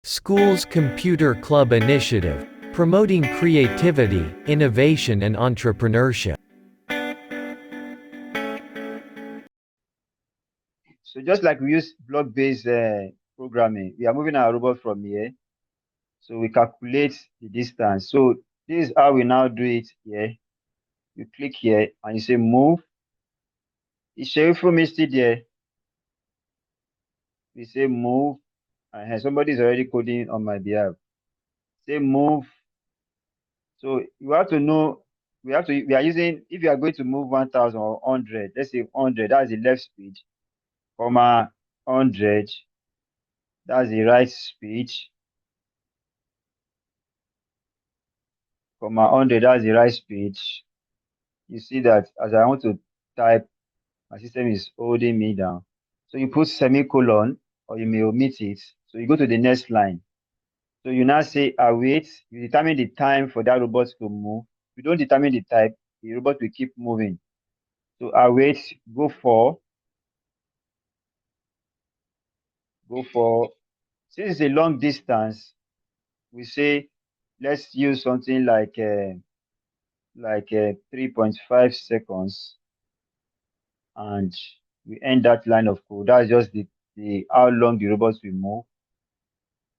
School's Computer Club initiative, promoting creativity, innovation and entrepreneurship. So just like we use block-based programming, we are moving our robot from here. So we calculate the distance. So this is how we now do it here. You click here and you say move. It's showing for me still there. We say move, and somebody is already coding on my behalf. Say move. So you have to know. We are using, if you are going to move 1,000 or 100, let's say 100, that's the left speed, comma 100, that's the right speed, comma 100, that's the right speed. You see that as I want to type, my system is holding me down. So you put semicolon or you may omit it. So you go to the next line. So you now say await. You determine the time for that robot to move. If you don't determine the type, the robot will keep moving. So await, go for. Since it's a long distance, we say let's use something like 3.5 seconds, and we end that line of code. That's just the how long the robots will move.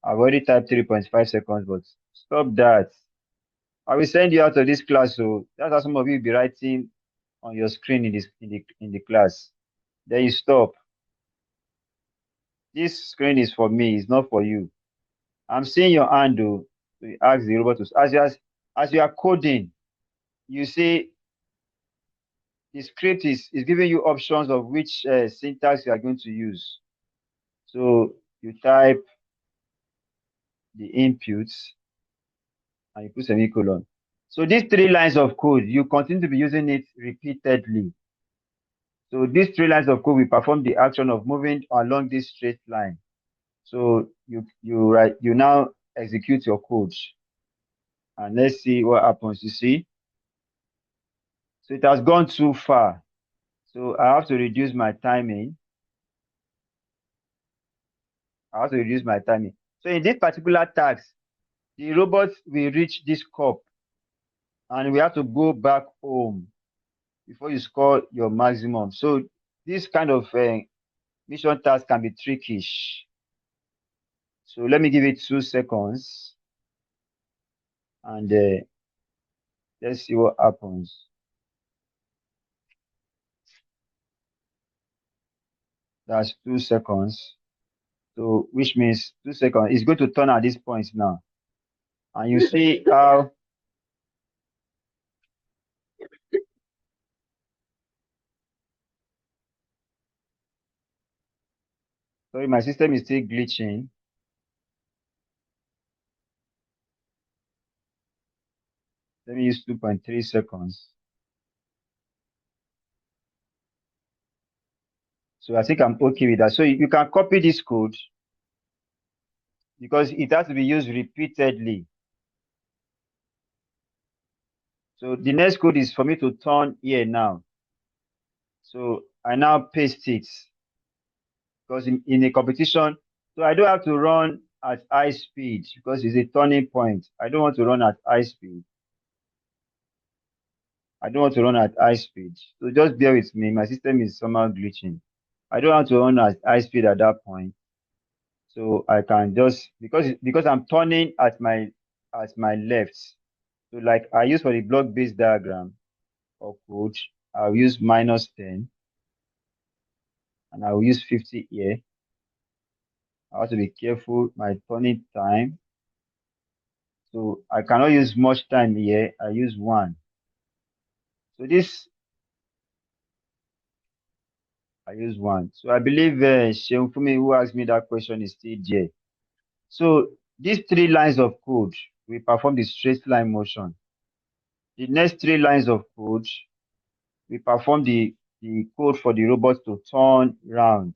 I've already typed 3.5 seconds, but stop that. I will send you out of this class, so that's how some of you will be writing on your screen in the class. Then you stop. This screen is for me, it's not for you. I'm seeing your hand, though. So you ask the robot to, as you are coding, you see the script is giving you options of which syntax you are going to use. So you type the inputs and you put semicolon. So these 3 lines of code, you continue to be using it repeatedly. So these 3 lines of code will perform the action of moving along this straight line. So you now execute your code, and let's see what happens. You see, so it has gone too far. So I have to reduce my timing. So in this particular task, the robot will reach this cup, and we have to go back home before you score your maximum. So this kind of mission task can be trickish. So let me give it 2 seconds, and let's see what happens. That's 2 seconds. So which means 2 seconds. It's going to turn at this point now. And you see how sorry, my system is still glitching. Let me use 2.3 seconds. So I think I'm okay with that. So you can copy this code because it has to be used repeatedly. So the next code is for me to turn here now. So I now paste it because in a competition, so I don't have to run at high speed because it's a turning point. I don't want to run at high speed. So just bear with me. My system is somehow glitching. I don't want to run at high speed at that point. So I can just because I'm turning at my left. So like I use for the block-based diagram or code, I'll use -10 and I'll use 50 here. I have to be careful my turning time. So I cannot use much time here. I use 1. So this I use 1. So I believe Sheung Fumi, who asked me that question, is still there. So these 3 lines of code will perform the straight line motion. The next 3 lines of code we perform the code for the robot to turn round.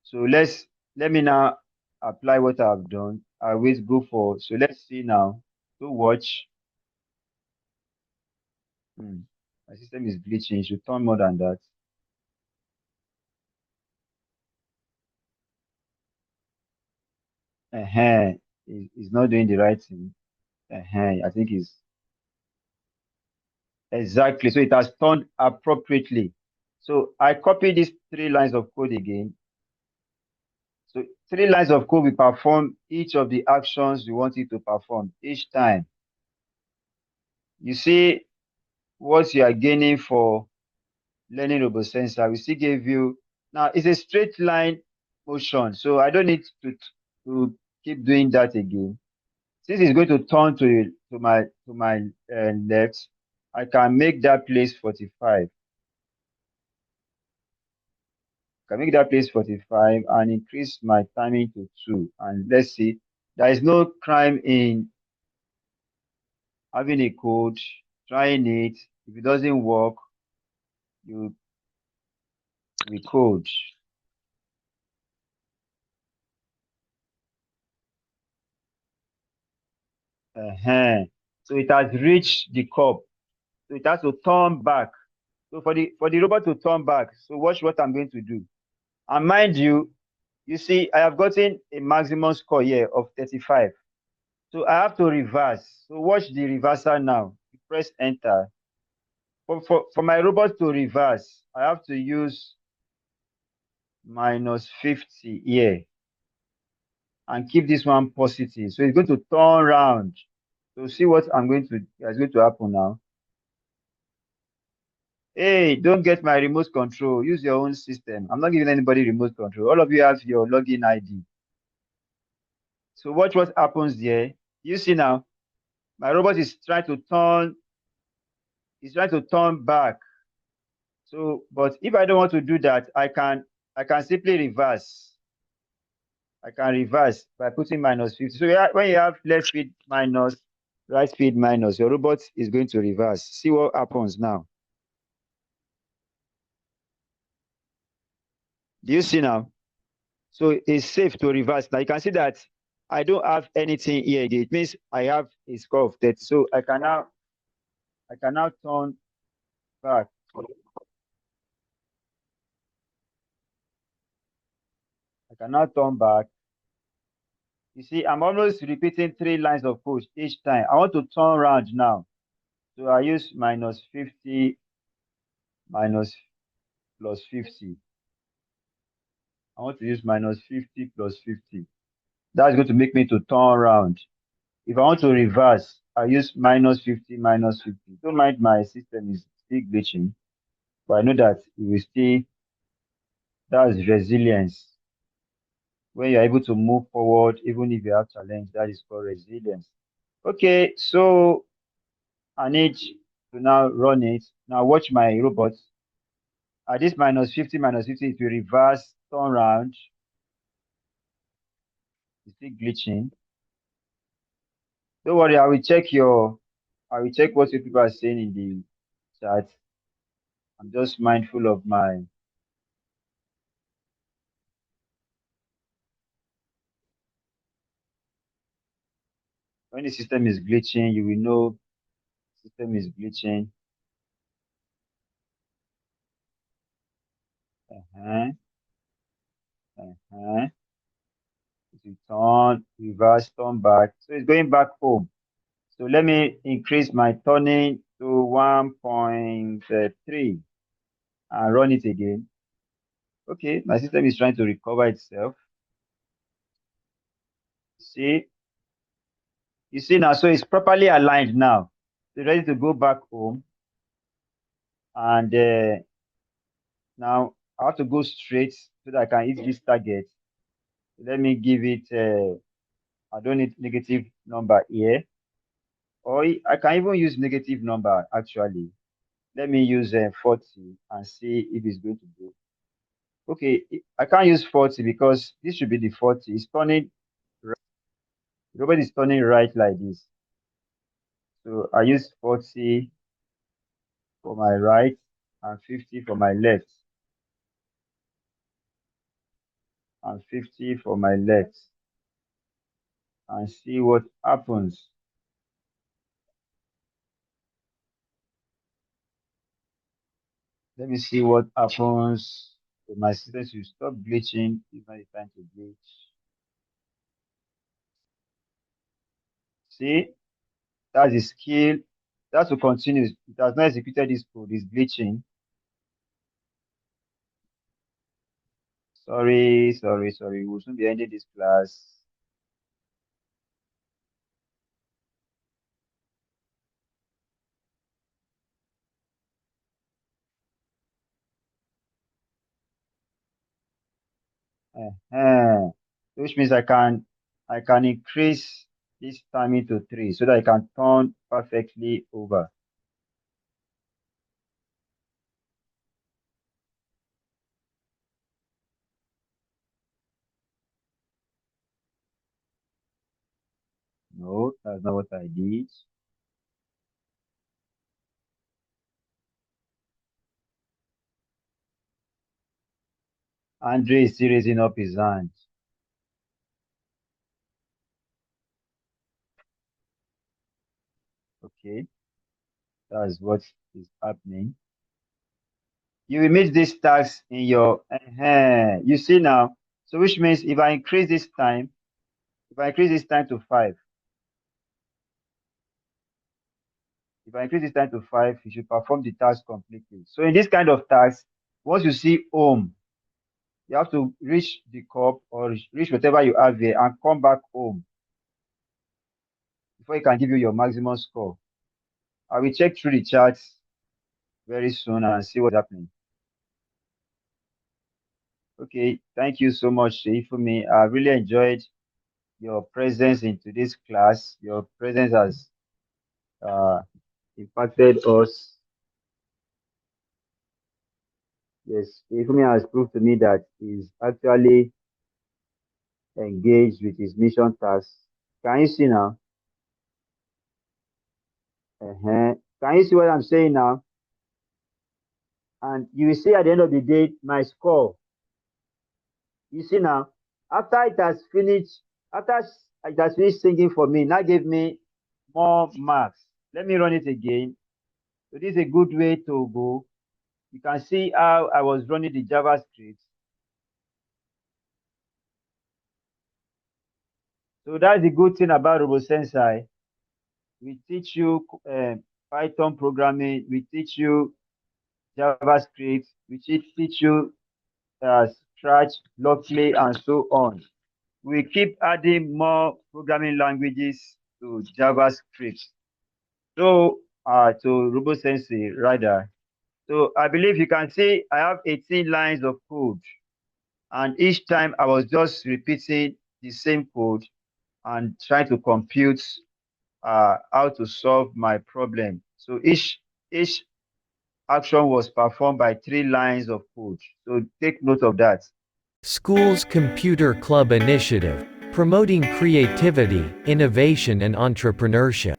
So let me now apply what I've done. I always go for, so let's see now. So watch. My system is glitching. It should turn more than that. Is not doing the right thing. I think it's exactly. So it has turned appropriately. So I copy these 3 lines of code again. So 3 lines of code will perform each of the actions you want it to perform each time. You see what you are gaining for learning RoboSensei. We still gave you now it's a straight line motion, so I don't need to keep doing that again. Since it's going to turn to my left, I can make that place 45. Can make that place 45 and increase my timing to 2. And let's see, there is no crime in having a code, trying it. If it doesn't work, you recode. So it has reached the curb. So it has to turn back. So for the robot to turn back, so watch what I'm going to do. And mind you, you see, I have gotten a maximum score here of 35. So I have to reverse. So watch the reversal now. You press enter. For my robot to reverse, I have to use -50 here and keep this one positive. So it's going to turn around. So see what is going to happen now. Hey, don't get my remote control. Use your own system. I'm not giving anybody remote control. All of you have your login ID. So watch what happens there. You see now, my robot is trying to turn, back. So, but if I don't want to do that, I can simply reverse. I can reverse by putting -50. So when you have left feed minus, right feed minus, your robot is going to reverse. See what happens now. Do you see now? So it's safe to reverse. Now you can see that I don't have anything here again. It means I have a score of 30. So I can now turn back. I can now turn back. You see, I'm almost repeating 3 lines of code each time. I want to turn around now. So I use -50 minus plus 50. I want to use -50 plus 50. That's going to make me to turn around. If I want to reverse, I use -50 minus 50. Don't mind my system is still glitching, but I know that it will still, that's resilience. When you're able to move forward, even if you have challenge, that is called resilience. Okay, so I need to now run it. Now watch my robot. At this -50 minus 50, it will reverse, turn around. It's still glitching. Don't worry, I will check what you people are saying in the chat. I'm just mindful of my, when the system is glitching, you will know system is glitching. Uh-huh, uh-huh. It will turn, reverse, turn back. So it's going back home. So let me increase my turning to 1.3 and run it again. Okay, my system is trying to recover itself. See, you see now, so it's properly aligned now. So ready to go back home. And now I have to go straight so that I can hit this target. Let me give it, I don't need negative number here. Or I can even use negative number actually. Let me use 40 and see if it's going to go. Okay, I can't use 40 because this should be the 40. It's turning right. Robot is turning right like this. So I use 40 for my right and 50 for my left. And 50 for my left. And see what happens. Let me see what happens. So my system should stop glitching. It's not the time to glitch. See, that's the skill. That's to continue. It has not executed this code. It's glitching. Sorry. We'll soon be ending this class. uh Which means I can increase this timing to 3 so that I can turn perfectly over. No, that's not what I did. Andre is still raising up his hand. Okay, that's what is happening. You will meet this task in your you see now. So which means if I increase this time to 5, if I increase this time to 5, you should perform the task completely. So in this kind of task, once you see home, you have to reach the cup or reach whatever you have there and come back home before it can give you your maximum score. I will check through the charts very soon and see what's happening. Okay, thank you so much, for me. I really enjoyed your presence in today's class. Your presence has impacted us. Yes, Ifumi has proved to me that he's actually engaged with his mission task. Can you see now? Can you see what I'm saying now? And you will see at the end of the day my score. You see now, after it has finished, it has finished singing for me, now gave me more marks. Let me run it again. So this is a good way to go. You can see how I was running the JavaScript. So that's the good thing about RoboSensei. We teach you Python programming. We teach you JavaScript. We teach you Scratch, Blockly, and so on. We keep adding more programming languages to JavaScript. So, to RoboSensei, rather. So I believe you can see I have 18 lines of code. And each time I was just repeating the same code and trying to compute how to solve my problem. So each action was performed by 3 lines of code. So take note of that. School's Computer Club Initiative, promoting creativity, innovation and entrepreneurship.